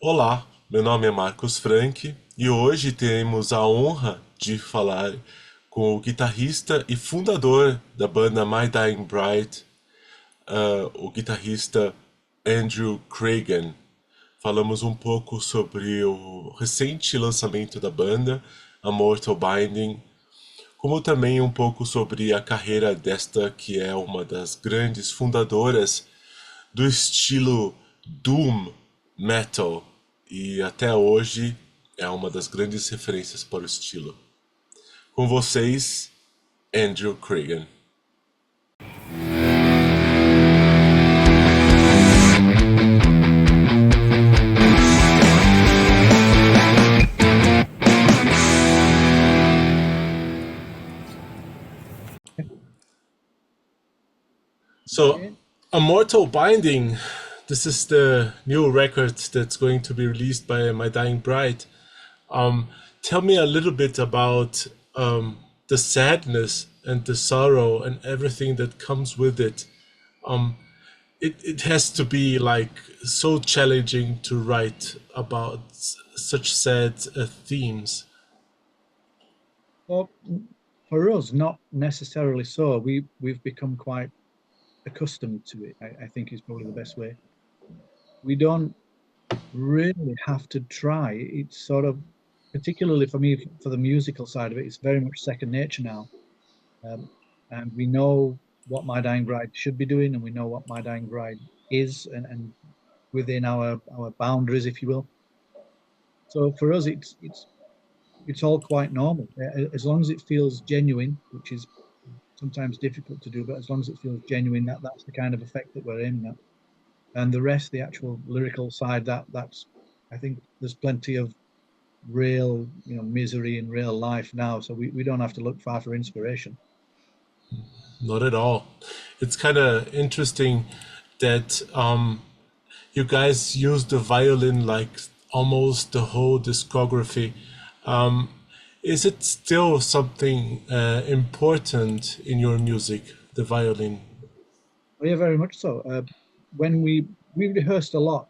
Olá, meu nome é Marcos Franck e hoje temos a honra de falar com o guitarrista e fundador da banda My Dying Bride, o guitarrista Andrew Craighan. Falamos um pouco sobre o recente lançamento da banda, a Mortal Binding, como também um pouco sobre a carreira desta que é uma das grandes fundadoras do estilo Doom Metal e até hoje é uma das grandes referências para o estilo. Com vocês, Andrew Craighan. So, Okay. A Mortal Binding, this is the new record that's going to be released by My Dying Bride. Tell me a little bit about the sadness and the sorrow and everything that comes with it. It has to be like so challenging to write about such sad themes. Well, for us, not necessarily so. We've become quite accustomed to it. I think is probably the best way. We don't really have to try. It's sort of, particularly for me, for the musical side of it, it's very much second nature now. Um, and we know what My Dying Bride should be doing, and we know what My Dying Bride is, and within our boundaries, if you will. So for us, it's all quite normal as long as it feels genuine, which is sometimes difficult to do, but as long as it feels genuine, that's the kind of effect that we're aiming at. And the rest, the actual lyrical side, that's I think there's plenty of real, misery in real life now, so we don't have to look far for inspiration. Not at all. It's kind of interesting that you guys use the violin like almost the whole discography. Um, is it still something important in your music, the violin? Yeah, very much so. When we rehearsed a lot,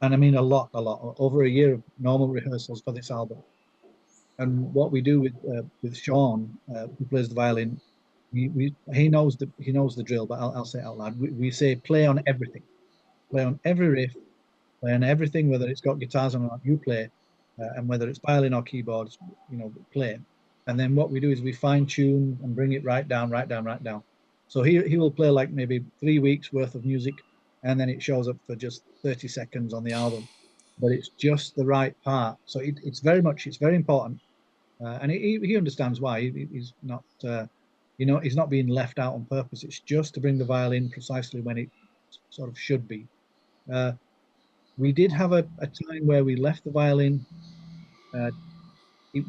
and I mean a lot, over a year of normal rehearsals for this album. And what we do with Sean, who plays the violin, he knows the drill, but I'll say it out loud. We say play on everything, play on every riff, play on everything, whether it's got guitars on or not, you play, and whether it's violin or keyboards, play. And then what we do is we fine tune and bring it right down, right down, right down. So he will play like maybe 3 weeks worth of music, and then it shows up for just 30 seconds on the album. But it's just the right part. So it's very important, and he understands why. He's not, he's not being left out on purpose. It's just to bring the violin precisely when it sort of should be. Uh, we did have a time where we left the violin. Uh, it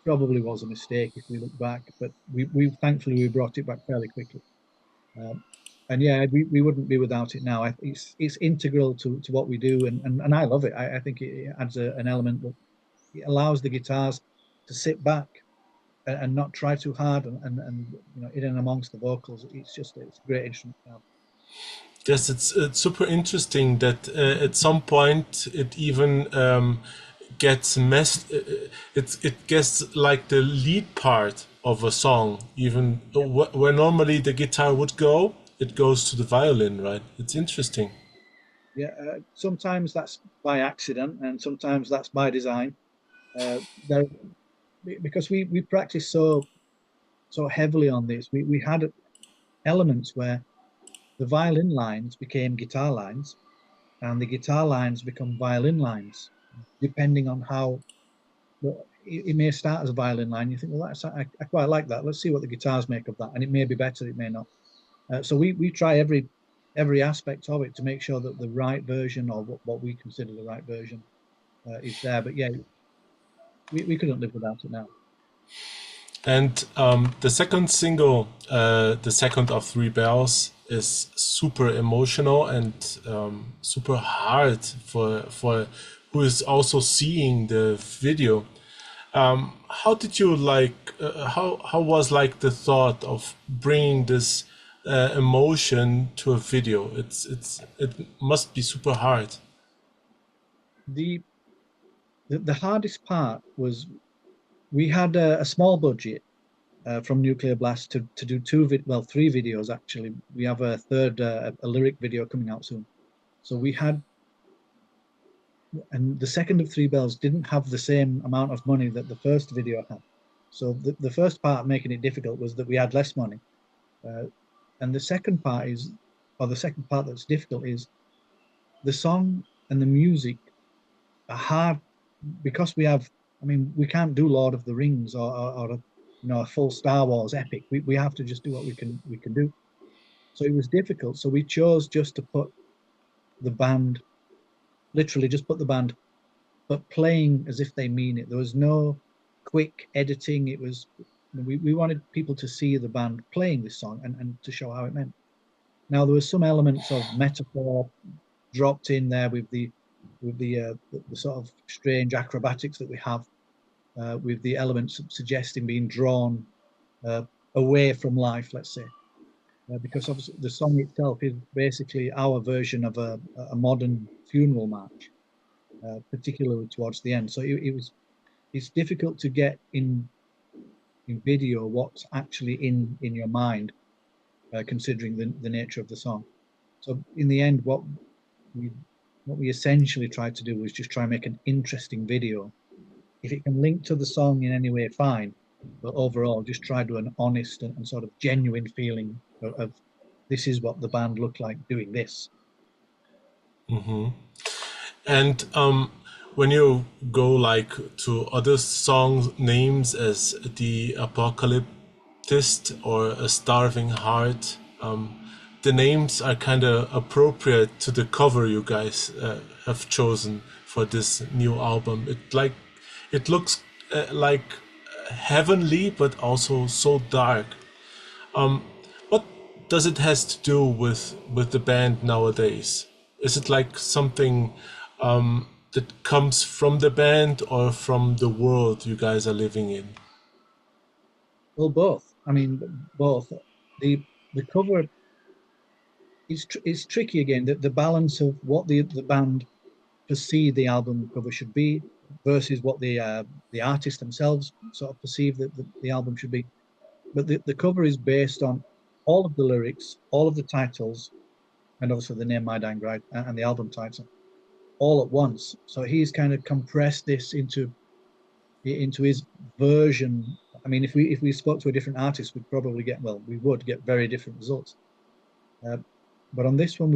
probably was a mistake if we look back, but we thankfully we brought it back fairly quickly. Um, and yeah, we wouldn't be without it now. It's integral to what we do, and I love it. I think it adds an element that it allows the guitars to sit back and not try too hard and in and amongst the vocals. It's a great instrument to have. Yes, it's super interesting that at some point it even gets messed. It gets like the lead part of a song, even where normally the guitar would go, it goes to the violin, right? It's interesting. Yeah, sometimes that's by accident, and sometimes that's by design. There, because we practice so heavily on this, we had elements where the violin lines became guitar lines, and the guitar lines become violin lines, depending on how. Well, it may start as a violin line. You think, well, I quite like that. Let's see what the guitars make of that, and it may be better, it may not. So we try every aspect of it to make sure that the right version, or what we consider the right version, is there. But yeah, we couldn't live without it now. And the second single, the second of Three Bells, is super emotional and super hard for who is also seeing the video. How did you like? How was like the thought of bringing this emotion to a video? It must be super hard. the the hardest part was we had a small budget from Nuclear Blast to do three videos actually. We have a third a lyric video coming out soon. So we had, and the second of Three Bells didn't have the same amount of money that the first video had. So the first part making it difficult was that we had less money. And the second part is, or the second part that's difficult is the song and the music are hard because we have, I mean, we can't do Lord of the Rings or a full Star Wars epic. We have to just do what we can do. So it was difficult. So we chose just to put the band, literally just put the band, but playing as if they mean it. There was no quick editing. It was, we wanted people to see the band playing this song and to show how it meant. Now there were some elements of metaphor dropped in there with the sort of strange acrobatics that we have, with the elements suggesting being drawn away from life, let's say, because obviously the song itself is basically our version of a modern funeral march, particularly towards the end. So it's difficult to get in video what's actually in your mind, considering the nature of the song. So in the end, what we essentially tried to do was just try and make an interesting video. If it can link to the song in any way, fine. But overall, just try to do an honest and sort of genuine feeling of this is what the band looked like doing this. And when you go like to other song names as the Apocalyptist or A Starving Heart, the names are kind of appropriate to the cover you guys have chosen for this new album. It looks like heavenly, but also so dark. What does it has to do with the band nowadays? Is it like something that comes from the band or from the world you guys are living in? Well, both. I mean, both. The cover is tricky again. The balance of what the band perceive the album cover should be versus what the artists themselves sort of perceive that the album should be. But the cover is based on all of the lyrics, all of the titles, and obviously the name My Dying Bride and the album title all at once. So he's kind of compressed this into his version. I mean, if we spoke to a different artist, we would get very different results. But on this one,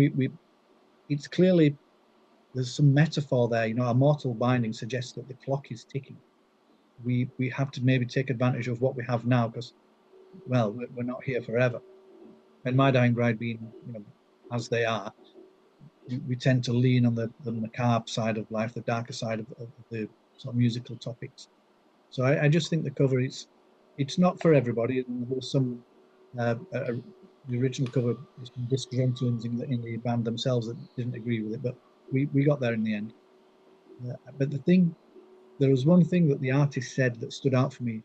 it's clearly there's some metaphor there. A mortal binding suggests that the clock is ticking. We have to maybe take advantage of what we have now because, well, we're not here forever. And My Dying Bride being, as they are, we tend to lean on the macabre side of life, the darker side of the sort of musical topics. So I just think the cover it's not for everybody. There's some the original cover, there's some disgruntlings in the band themselves that didn't agree with it, but we got there in the end. But there was one thing that the artist said that stood out for me.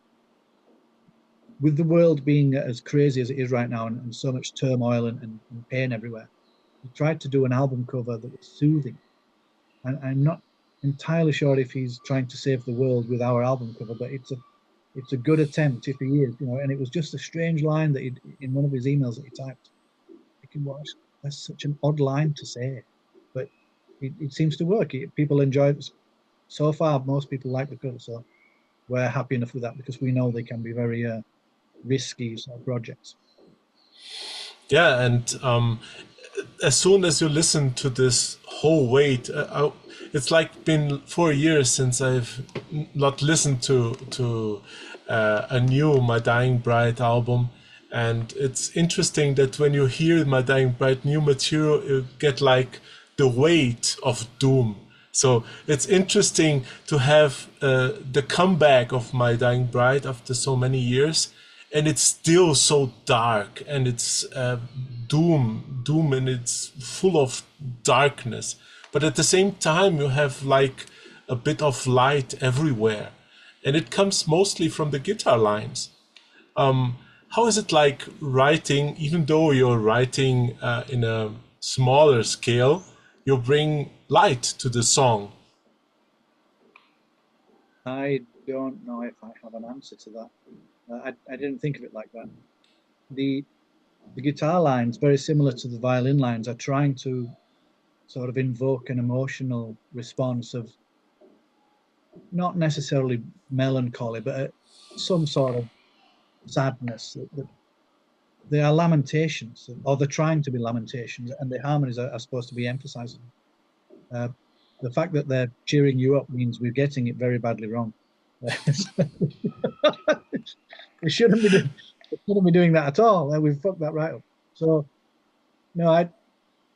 With the world being as crazy as it is right now and so much turmoil and pain everywhere, he tried to do an album cover that was soothing. And I'm not entirely sure if he's trying to save the world with our album cover, but it's a good attempt if he is, and it was just a strange line that in one of his emails that he typed. Thinking, well, that's such an odd line to say, but it seems to work. People enjoy it. So far, most people like the cover, so we're happy enough with that because we know they can be very risky sort of projects. Yeah, and as soon as you listen to this whole weight, it's like been 4 years since I've not listened to a new My Dying Bride album, and it's interesting that when you hear My Dying Bride new material, you get like the weight of doom. So it's interesting to have the comeback of My Dying Bride after so many years, and it's still so dark, and it's doom, and it's full of darkness. But at the same time, you have like a bit of light everywhere, and it comes mostly from the guitar lines. How is it like writing, even though you're writing in a smaller scale, you bring light to the song? I don't know if I have an answer to that. I didn't think of it like that. The guitar lines, very similar to the violin lines, are trying to sort of invoke an emotional response of not necessarily melancholy, but some sort of sadness. They are lamentations, or they're trying to be lamentations, and the harmonies are supposed to be emphasizing. The fact that they're cheering you up means we're getting it very badly wrong. we shouldn't be doing, we shouldn't be doing that at all. We've fucked that right up. So no,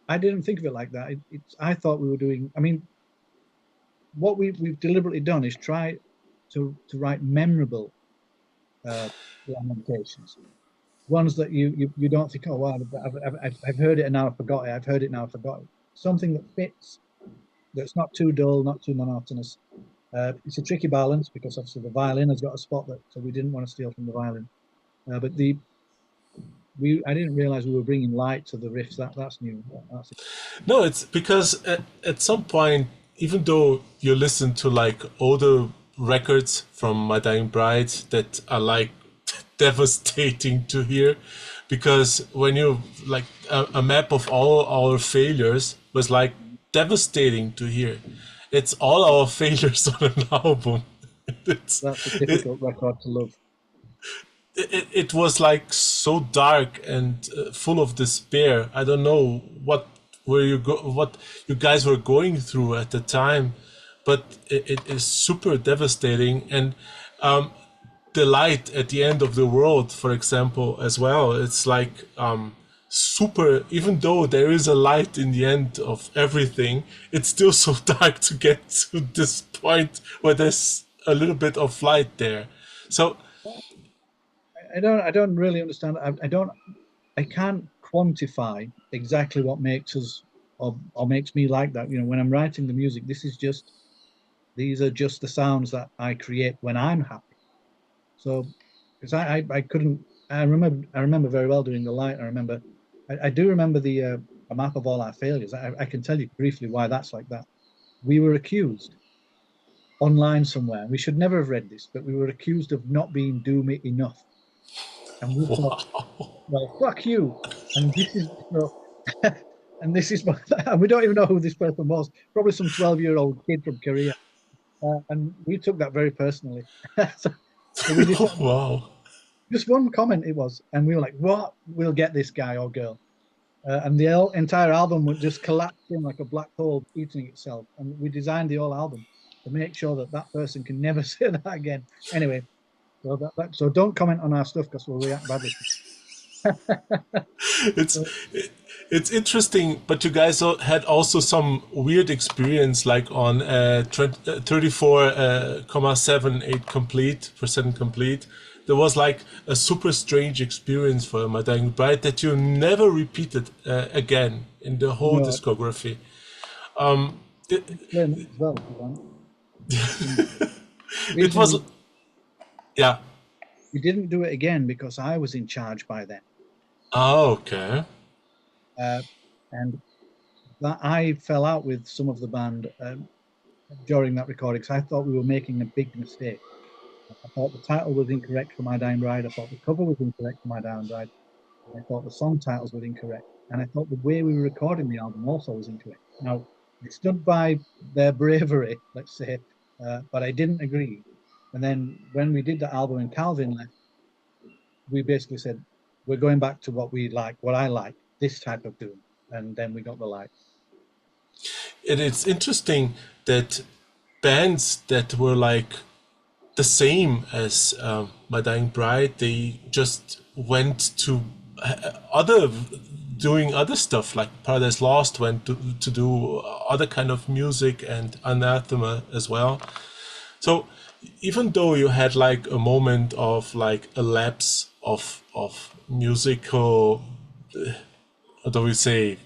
I didn't think of it like that. I thought we were doing. I mean, what we've deliberately done is try to write memorable lamentations, ones that you don't think, oh wow, I've heard it and now I forgot it. I've heard it now I forgot it. Something that fits, that's not too dull, not too monotonous. It's a tricky balance because obviously the violin has got a spot that, so we didn't want to steal from the violin. But I didn't realize we were bringing light to the riffs. That's new. That's No, it's because at some point, even though you listen to like older records from My Dying Bride that are like devastating to hear, because when you like a map of all our failures was like devastating to hear. It's all our failures on an album. It's, that's a it, difficult record to love. it was like so dark and full of despair. I don't know what you guys were going through at the time, but it is super devastating. And the light at the end of the world, for example, as well, it's like super. Even though there is a light in the end of everything, it's still so dark to get to this point where there's a little bit of light there. So I don't really understand. I can't quantify exactly what makes us or makes me like that. You know, when I'm writing the music, these are just the sounds that I create when I'm happy. So, because I couldn't, I remember very well doing the light. I do remember the a map of all our failures. I can tell you briefly why that's like that. We were accused online somewhere. We should never have read this, but we were accused of not being doomy enough. And we thought, wow. well, fuck you. And this is so, and this is and we don't even know who this person was. Probably some 12-year-old kid from Korea. And we took that very personally. so, so we decided, Wow. just one comment it was, and we were like, "What? We'll get this guy or girl." And the entire album would just collapse in like a black hole eating itself. And we designed the whole album to make sure that that person can never say that again. Anyway, so so don't comment on our stuff because we'll react badly. it's So, it's interesting, but you guys had also some weird experience, like on 34,78 complete percent complete. There was like a super strange experience for My Dying Bride that you never repeated again in the whole no, discography. It, explain that as well if you want. it Reason was, yeah. we didn't do it again because I was in charge by then, Oh, okay. uh, and that I fell out with some of the band during that recording because I thought we were making a big mistake. I thought the title was incorrect for My Dying Bride. I thought the cover was incorrect for My Dying Bride. I thought the song titles were incorrect. And I thought the way we were recording the album also was incorrect. Now, they stood by their bravery, let's say, but I didn't agree. And then when we did the album and Calvin left, we basically said, we're going back to what we like, what I like, this type of doing. And then we got the light. It's interesting that bands that were like the same as My Dying Bride, they just went to other doing other stuff. Like Paradise Lost went to do other kind of music, and Anathema as well. So even though you had like a moment of like a lapse of musical, how do we say,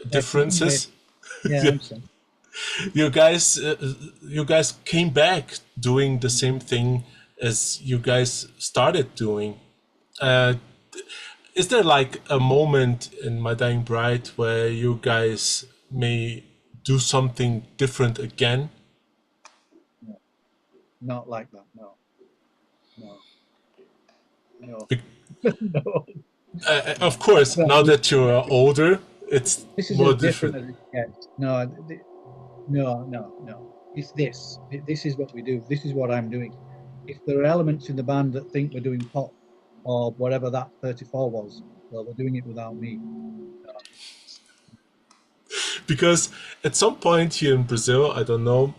differences, Yeah, I yeah, understand. you guys came back doing the same thing as you guys started doing. Uh, is there like a moment in My Dying Bride where you guys may do something different again? not like that. No, no, no, Be- no. of course, Well, now that you're older, it's this is more as different different. as it gets. No, no, no, no. It's this. This is what we do. This is what I'm doing. If there are elements in the band that think we're doing pop or whatever that 34 was, well, they're doing it without me. Because at some point here in Brazil, I don't know,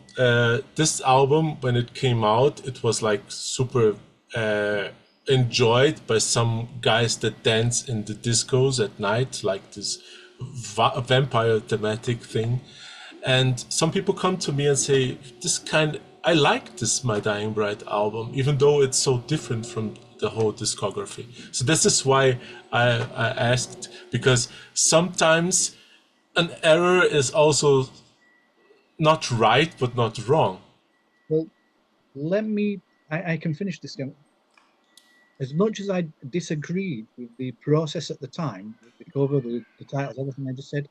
this album, when it came out, it was like super enjoyed by some guys that dance in the discos at night, like this vampire thematic thing. And some people come to me and say, I like this My Dying Bride album, even though it's so different from the whole discography. So this is why I asked, because sometimes an error is also not right, but not wrong. Well, I can finish this. As much as I disagreed with the process at the time, with the cover, the titles, everything I just said,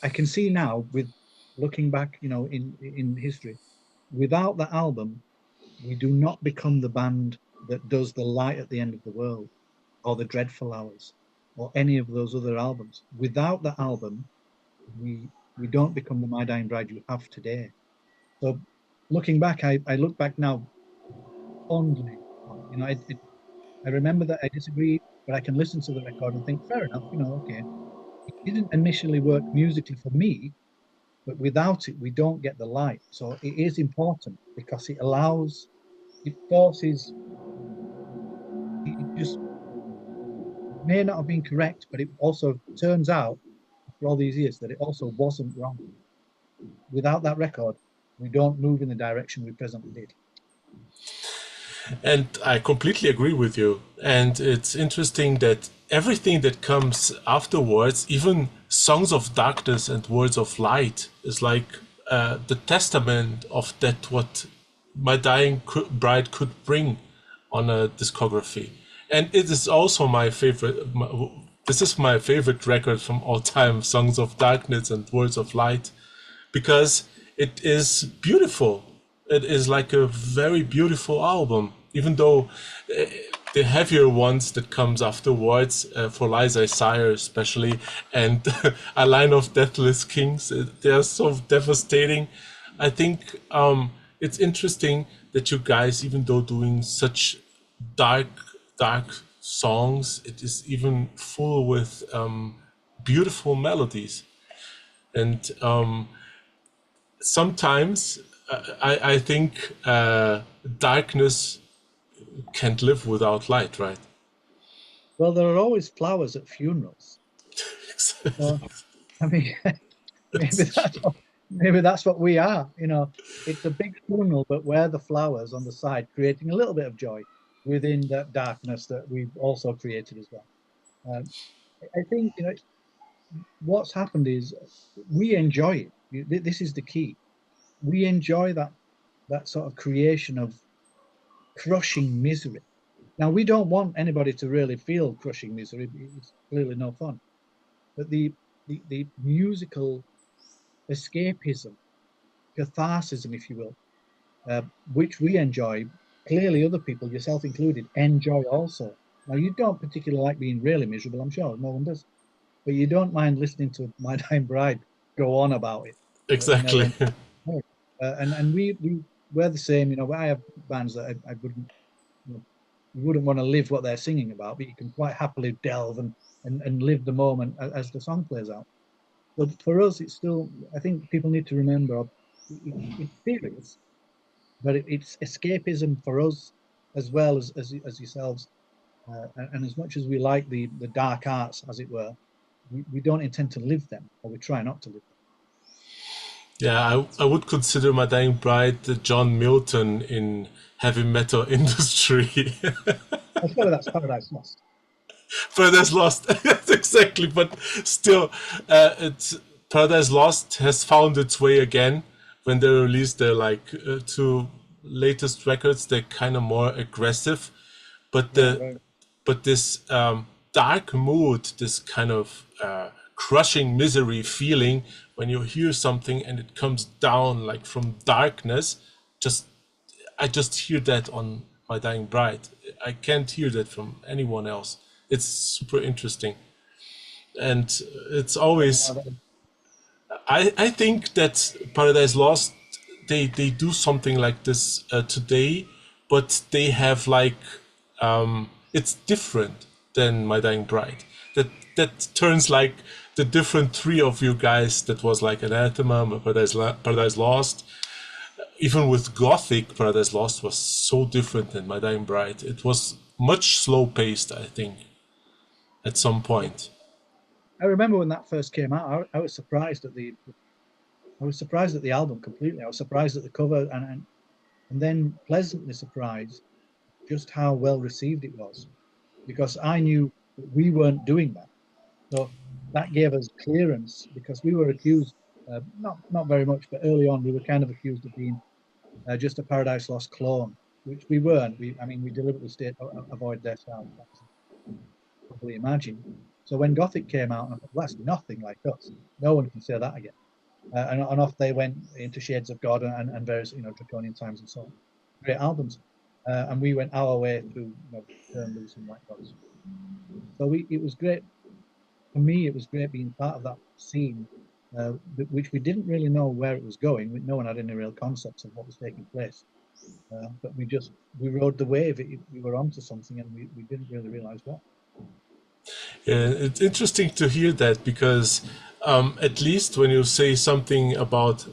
I can see now with looking back, in history, without that album, we do not become the band that does The Light at the End of the World or The Dreadful Hours or any of those other albums. Without that album, we don't become the My Dying Bride you have today. So looking back, I look back now fondly. I remember that I disagreed, but I can listen to the record and think, fair enough, okay. It didn't initially work musically for me, but without it, we don't get the light. So it is important because it forces, it just may not have been correct, but it also turns out after all these years that it also wasn't wrong. Without that record, we don't move in the direction we presently did. And I completely agree with you. And it's interesting that everything that comes afterwards, even Songs of Darkness and Words of Light, is like the testament of that what My Dying Bride could bring on a discography. And it is also my favorite. This is my favorite record from all time, Songs of Darkness and Words of Light, because it is beautiful. It is like a very beautiful album, even though the heavier ones that comes afterwards, for Liza Sire especially, and A Line of Deathless Kings, they are so devastating. I think it's interesting that you guys, even though doing such dark songs, it is even full with beautiful melodies. And sometimes I think darkness can't live without light, right? Well, there are always flowers at funerals. So, I mean, maybe that's what we are. It's a big funeral, but we're the flowers on the side, creating a little bit of joy within that darkness that we've also created as well. I think what's happened is we enjoy it. This is the key. We enjoy that sort of creation of crushing misery. Now, we don't want anybody to really feel crushing misery. It's clearly no fun. But the musical escapism, catharsism, if you will, which we enjoy, clearly other people, yourself included, enjoy also. Now, you don't particularly like being really miserable, I'm sure, no one does. But you don't mind listening to My Dying Bride go on about it. Exactly. And we're the same. I have bands that I wouldn't you wouldn't want to live what they're singing about, but you can quite happily delve and live the moment as the song plays out. But for us, it's still, I think people need to remember it's serious, but it's escapism for us as well as yourselves. And as much as we like the dark arts, as it were, we don't intend to live them, or we try not to live them. Yeah, I would consider My Dying Bride the John Milton in heavy metal industry. I suppose that's Paradise Lost. Paradise Lost, that's exactly. But still, it's Paradise Lost has found its way again when they released their two latest records. They're kind of more aggressive, but but this dark mood, this kind of crushing misery feeling when you hear something and it comes down like from darkness, just I just hear that on My Dying Bride. I can't hear that from anyone else. It's super interesting, and it's always. I think that Paradise Lost, they do something like this today, but they have like it's different than My Dying Bride. That turns like the different three of you guys. That was like Anathema, Paradise Lost. Even with Gothic, Paradise Lost was so different than My Dying Bride. It was much slow paced, I think, at some point. I remember when that first came out, I was surprised at the album completely. I was surprised at the cover, and then pleasantly surprised just how well received it was, because I knew that we weren't doing that. So that gave us clearance, because we were accused, not very much, but early on we were kind of accused of being just a Paradise Lost clone, which we weren't. I mean, we deliberately stayed avoid their sound, as you probably imagine. So when Gothic came out, I thought, well, that's nothing like us. No one can say that again. And off they went into Shades of God and various, Draconian Times and so on. Great albums. And we went our way through, Turn Loose and White Gods. So it was great. For me, it was great being part of that scene, which we didn't really know where it was going. No one had any real concepts of what was taking place. But we rode the wave. We were onto something, and we didn't really realize what. Yeah, it's interesting to hear that, because at least when you say something about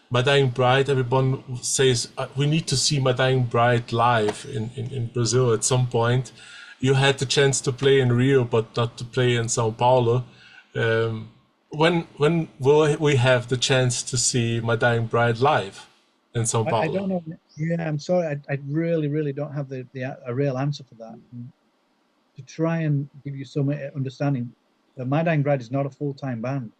My Dying Bride, everyone says we need to see My Dying Bride live in Brazil at some point. You had the chance to play in Rio, but not to play in Sao Paulo. When will we have the chance to see My Dying Bride live in Sao Paulo? I don't know. Yeah, I'm sorry. I really, really don't have a real answer for that. And to try and give you some understanding, My Dying Bride is not a full-time band.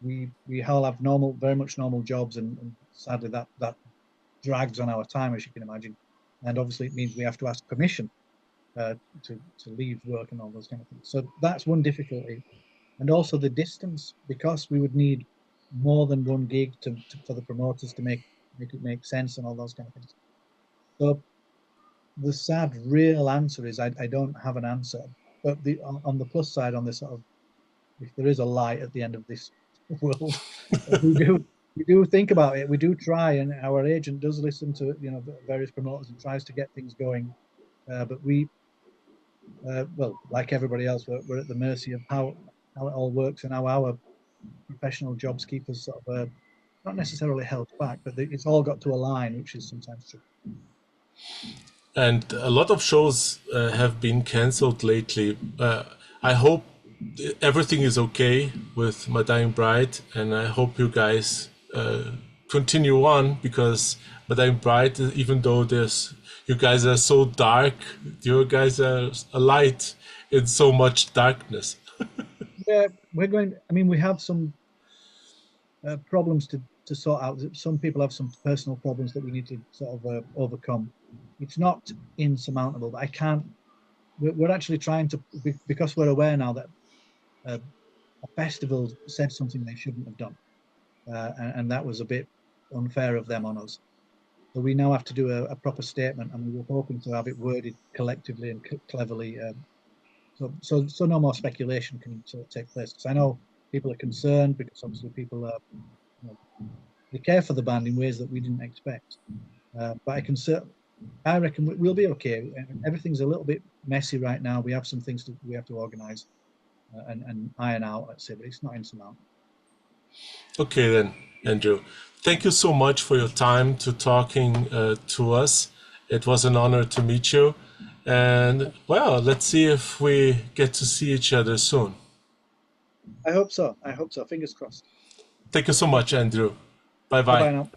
We all have very much normal jobs, and sadly that drags on our time, as you can imagine. And obviously, it means we have to ask permission to leave work and all those kind of things. So that's one difficulty, and also the distance, because we would need more than one gig for the promoters to make it make sense and all those kind of things. So the sad real answer is I don't have an answer. But on the plus side, on this sort of, if there is a light at the end of this world, we do think about it. We do try, and our agent does listen to various promoters and tries to get things going. But we, well, like everybody else, we're at the mercy of how it all works and how our professional jobs keep us sort of not necessarily held back, but it's all got to align, which is sometimes true. And a lot of shows have been cancelled lately. I hope everything is okay with My Dying Bride, and I hope you guys continue on, because My Dying Bride, even though you guys are so dark, you guys are a light in so much darkness. Yeah, we have some problems to sort out. Some people have some personal problems that we need to sort of overcome. It's not insurmountable, but we're actually trying to, because we're aware now that a festival said something they shouldn't have done, and that was a bit unfair of them on us. So we now have to do a proper statement, and we were hoping to have it worded collectively and cleverly, so no more speculation can take place. Because I know people are concerned, because obviously people they care for the band in ways that we didn't expect. But I reckon we'll be okay. Everything's a little bit messy right now. We have some things we have to organise and iron out, let's say, but it's not insurmountable. Okay then, Andrew. Thank you so much for your time to talking to us. It was an honor to meet you. And well, let's see if we get to see each other soon. I hope so. Fingers crossed. Thank you so much, Andrew. Bye-bye. Bye-bye now.